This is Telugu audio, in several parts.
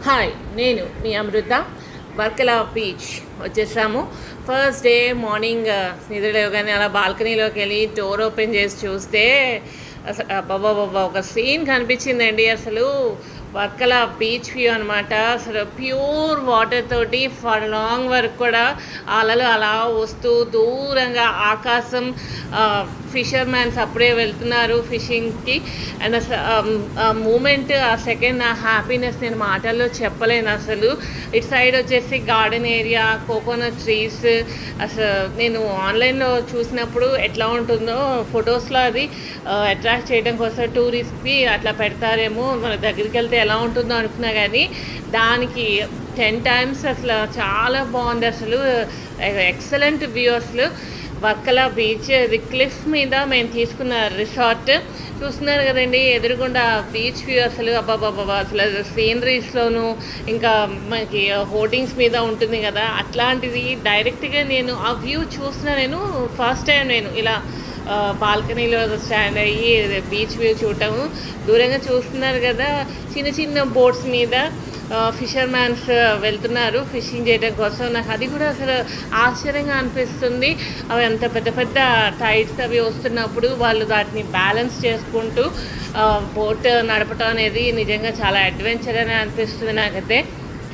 హాయ్, నేను మీ అమృత. వర్కలా బీచ్ వచ్చేసాము. ఫస్ట్ డే మార్నింగ్ నిద్ర లేవగానే అలా బాల్కనీలోకి వెళ్ళి డోర్ ఓపెన్ చేసి చూస్తే అసలు అబ్బబ్బబ్బా ఒక సీన్ కనిపించిందండి. అసలు వర్కలా బీచ్ వ్యూ అనమాట. అసలు ప్యూర్ వాటర్ తోటి ఫర్ లాంగ్ వరకు కూడా అలలు అలా వస్తూ దూరంగా ఆకాశం, ఫిషర్మ్యాన్స్ అప్పుడే వెళ్తున్నారు ఫిషింగ్కి. అండ్ అసలు ఆ మూమెంట్, ఆ సెకండ్, ఆ హ్యాపీనెస్ నేను మాటల్లో చెప్పలేను అసలు. ఇటు సైడ్ వచ్చేసి గార్డెన్ ఏరియా, కోకోనట్ ట్రీస్. అసలు నేను ఆన్లైన్లో చూసినప్పుడు ఎట్లా ఉంటుందో ఫొటోస్లో అది అట్రాక్ట్ చేయడం కోసం టూరిస్ట్కి అట్లా పెడతారేమో, మన దగ్గరికి వెళ్తే ఎలా ఉంటుందో అనుకున్నా, కానీ దానికి 10 times అసలు చాలా బాగుంది. అసలు ఎక్సలెంట్ వ్యూ. అసలు వర్కలా బీచ్, ఇది క్లిఫ్ మీద మేము తీసుకున్న రిసార్ట్ చూస్తున్నారు కదండి, ఎదురుగుండా బీచ్ వ్యూ. అసలు అబ్బాబాబా, అసలు సీనరీస్లోను ఇంకా మనకి హోర్డింగ్స్ మీద ఉంటుంది కదా, అట్లాంటిది డైరెక్ట్గా నేను ఆ వ్యూ చూస్తున్నా. నేను ఫస్ట్ టైం నేను ఇలా బాల్కనీలో స్టాండ్ అయ్యి బీచ్ వ్యూ చూడటము. దూరంగా చూస్తున్నారు కదా, చిన్న చిన్న బోట్స్ మీద ఫిషర్మ్యాన్స్ వెళ్తున్నారు ఫిషింగ్ చేయడం కోసం. నాకు అది కూడా అసలు ఆశ్చర్యంగా అనిపిస్తుంది. అవి అంత పెద్ద పెద్ద టైడ్స్ అవి వస్తున్నప్పుడు వాళ్ళు వాటిని బ్యాలెన్స్ చేసుకుంటూ బోట్ నడపడం అనేది నిజంగా చాలా అడ్వెంచర్ అని అనిపిస్తుంది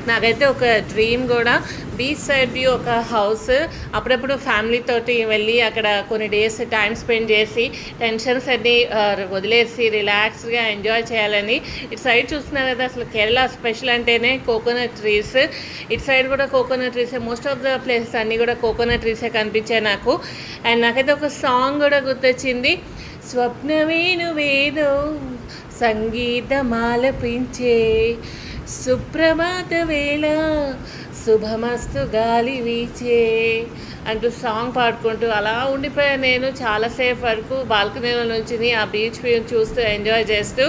నాకైతే ఒక డ్రీమ్ కూడా. బీచ్ సైడ్ వ్యూ ఒక హౌస్, అప్పుడప్పుడు ఫ్యామిలీతోటి వెళ్ళి అక్కడ కొన్ని డేస్ టైం స్పెండ్ చేసి టెన్షన్స్ అన్నీ వదిలేసి రిలాక్స్గా ఎంజాయ్ చేయాలని. ఇటు సైడ్ చూస్తున్నారు కదా, అసలు కేరళ స్పెషల్ అంటేనే కోకోనట్ ట్రీస్. ఇటు సైడ్ కూడా coconut trees, most of the places అన్నీ కూడా కోకోనట్ ట్రీసే కనిపించాయి నాకు. అండ్ నాకైతే ఒక సాంగ్ కూడా గుర్తొచ్చింది, స్వప్నవేణువేదో సంగీతమాలపించే సుప్రభాత వేళ శుభమస్తు గాలి వీచే అంటూ సాంగ్ పాడుకుంటూ అలా ఉండిపోయాను నేను చాలాసేపు వరకు బాల్కనీలో నుంచి ఆ బీచ్ వ్యూ చూస్తూ ఎంజాయ్ చేస్తూ.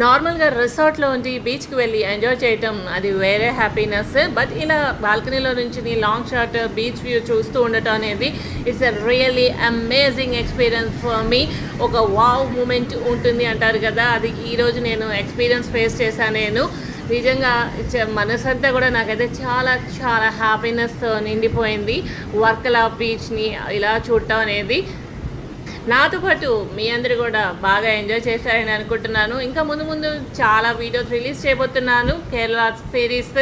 నార్మల్గా రిసార్ట్లో ఉండి బీచ్కి వెళ్ళి ఎంజాయ్ చేయటం అది వేరే హ్యాపీనెస్, బట్ ఇలా బాల్కనీలో నుంచి లాంగ్ షాట్ బీచ్ వ్యూ చూస్తూ ఉండటం అనేది it's a really amazing experience for me. ఒక వావ్ మూమెంట్ ఉంటుంది అంటారు కదా, అది ఈరోజు నేను ఎక్స్పీరియన్స్ ఫేస్ చేశాను. నేను నిజంగా మనసంతా కూడా నాకైతే చాలా చాలా హ్యాపీనెస్తో నిండిపోయింది వర్కలా బీచ్ని ఇలా చూడటం అనేది. నాతో పాటు మీ అందరూ కూడా బాగా ఎంజాయ్ చేశారని అనుకుంటున్నాను. ఇంకా ముందు ముందు చాలా వీడియోస్ రిలీజ్ చేయబోతున్నాను కేరళ సిరీస్.